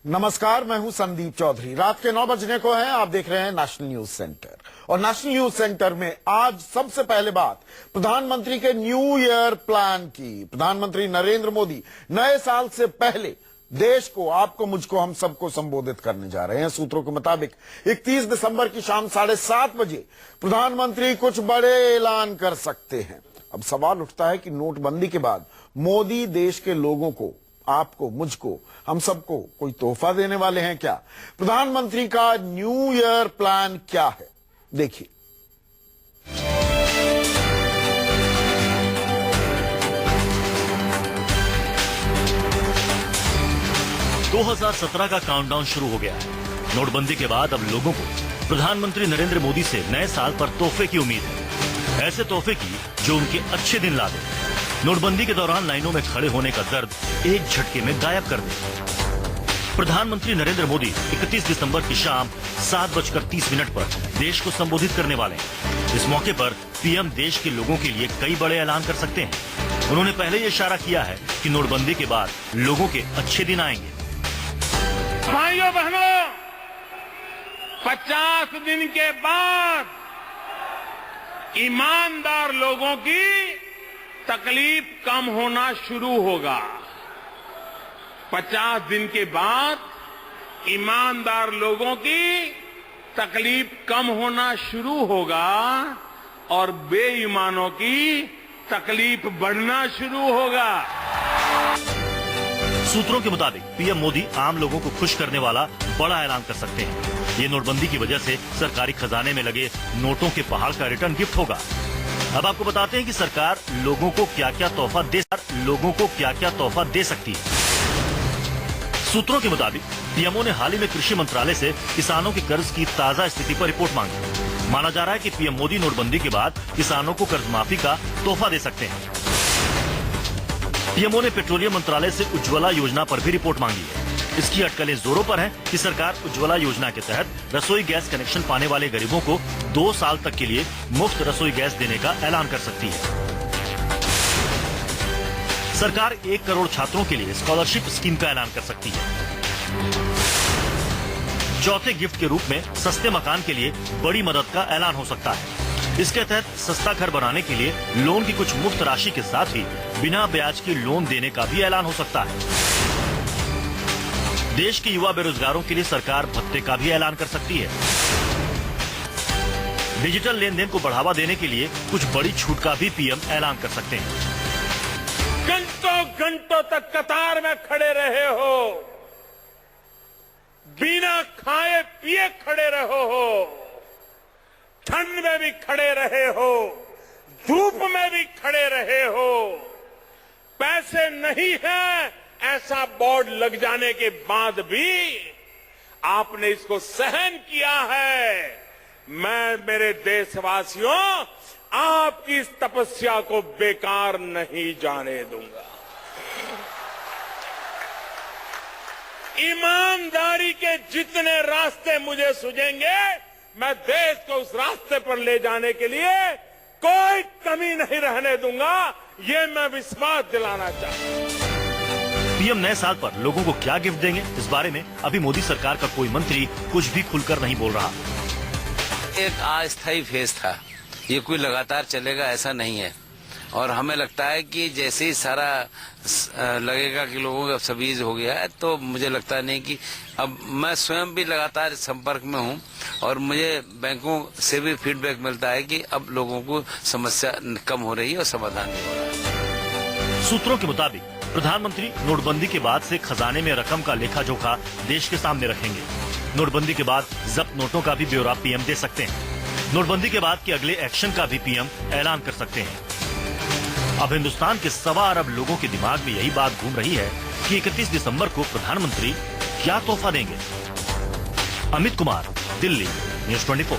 नमस्कार, मैं हूं संदीप चौधरी। रात के 9 बजने को है, आप देख रहे हैं नेशनल न्यूज सेंटर। और नेशनल न्यूज सेंटर में आज सबसे पहले बात प्रधानमंत्री के न्यू ईयर प्लान की। प्रधानमंत्री नरेंद्र मोदी नए साल से पहले देश को, आपको, मुझको, हम सबको संबोधित करने जा रहे हैं। सूत्रों के मुताबिक 31 दिसंबर की शाम 7:30 बजे प्रधानमंत्री कुछ बड़े ऐलान कर सकते हैं। अब सवाल उठता है कि नोटबंदी के बाद मोदी देश के लोगों को, आपको, मुझको, हम सबको कोई तोहफा देने वाले हैं क्या? प्रधानमंत्री का न्यू ईयर प्लान क्या है, देखिए। दो 2017 का काउंटडाउन शुरू हो गया है। नोटबंदी के बाद अब लोगों को प्रधानमंत्री नरेंद्र मोदी से नए साल पर तोहफे की उम्मीद है। ऐसे तोहफे की जो उनके अच्छे दिन ला दे। नोटबंदी के दौरान लाइनों में खड़े होने का दर्द एक झटके में गायब कर दे। प्रधानमंत्री नरेंद्र मोदी 31 दिसंबर की शाम 7:30 पर देश को संबोधित करने वाले हैं। इस मौके पर पीएम देश के लोगों के लिए कई बड़े ऐलान कर सकते हैं। उन्होंने पहले ये इशारा किया है कि नोटबंदी के बाद लोगों के अच्छे दिन आएंगे। भाइयों बहनों, 50 दिन के बाद ईमानदार लोगों की तकलीफ कम होना शुरू होगा। 50 दिन के बाद ईमानदार लोगों की तकलीफ कम होना शुरू होगा और बेईमानों की तकलीफ बढ़ना शुरू होगा। सूत्रों के मुताबिक पीएम मोदी आम लोगों को खुश करने वाला बड़ा ऐलान कर सकते हैं। ये नोटबंदी की वजह से सरकारी खजाने में लगे नोटों के पहाड़ का रिटर्न गिफ्ट होगा। अब आपको बताते हैं कि सरकार लोगों को क्या क्या तोहफा दे सकती है। सूत्रों के मुताबिक पीएमओ ने हाल ही में कृषि मंत्रालय से किसानों के कर्ज की ताजा स्थिति पर रिपोर्ट मांगी। माना जा रहा है कि पीएम मोदी नोटबंदी के बाद किसानों को कर्ज माफी का तोहफा दे सकते हैं। पीएमओ ने पेट्रोलियम मंत्रालय से उज्ज्वला योजना पर भी रिपोर्ट मांगी है। इसकी अटकलें जोरों पर हैं कि सरकार उज्ज्वला योजना के तहत रसोई गैस कनेक्शन पाने वाले गरीबों को 2 साल तक के लिए मुफ्त रसोई गैस देने का ऐलान कर सकती है। सरकार 1 करोड़ छात्रों के लिए स्कॉलरशिप स्कीम का ऐलान कर सकती है। चौथे गिफ्ट के रूप में सस्ते मकान के लिए बड़ी मदद का ऐलान हो सकता है। इसके तहत सस्ता घर बनाने के लिए लोन की कुछ मुफ्त राशि के साथ ही बिना ब्याज की लोन देने का भी ऐलान हो सकता है। देश के युवा बेरोजगारों के लिए सरकार भत्ते का भी ऐलान कर सकती है। डिजिटल लेन देन को बढ़ावा देने के लिए कुछ बड़ी छूट का भी पीएम ऐलान कर सकते हैं। घंटों घंटों तक कतार में खड़े रहे हो, बिना खाए पिए खड़े रहो हो, ठंड में भी खड़े रहे हो, धूप में भी खड़े रहे हो, पैसे नहीं है ऐसा बोर्ड लग जाने के बाद भी आपने इसको सहन किया है। मैं, मेरे देशवासियों, आपकी इस तपस्या को बेकार नहीं जाने दूंगा। ईमानदारी के जितने रास्ते मुझे सूझेंगे, मैं देश को उस रास्ते पर ले जाने के लिए कोई कमी नहीं रहने दूंगा। ये मैं विश्वास दिलाना चाहता हूं। पीएम नए साल पर लोगों को क्या गिफ्ट देंगे, इस बारे में अभी मोदी सरकार का कोई मंत्री कुछ भी खुलकर नहीं बोल रहा। एक अस्थायी फेज था, ये कोई लगातार चलेगा ऐसा नहीं है। और हमें लगता है कि जैसे ही सारा लगेगा कि लोगों का सबीज हो गया है, तो मुझे लगता नहीं कि अब मैं स्वयं भी लगातार संपर्क में हूं और मुझे बैंकों से भी फीडबैक मिलता है कि अब लोगों को समस्या कम हो रही है और समाधान भी हो रहा है। सूत्रों के मुताबिक प्रधानमंत्री नोटबंदी के बाद से खजाने में रकम का लेखा जोखा देश के सामने रखेंगे। नोटबंदी के बाद जब्त नोटों का भी ब्यौरा पीएम दे सकते हैं। नोटबंदी के बाद के अगले एक्शन का भी पीएम ऐलान कर सकते हैं। अब हिंदुस्तान के 1.25 अरब लोगों के दिमाग में यही बात घूम रही है कि 31 दिसंबर को प्रधानमंत्री क्या तोहफा देंगे। अमित कुमार, दिल्ली, न्यूज़ 24।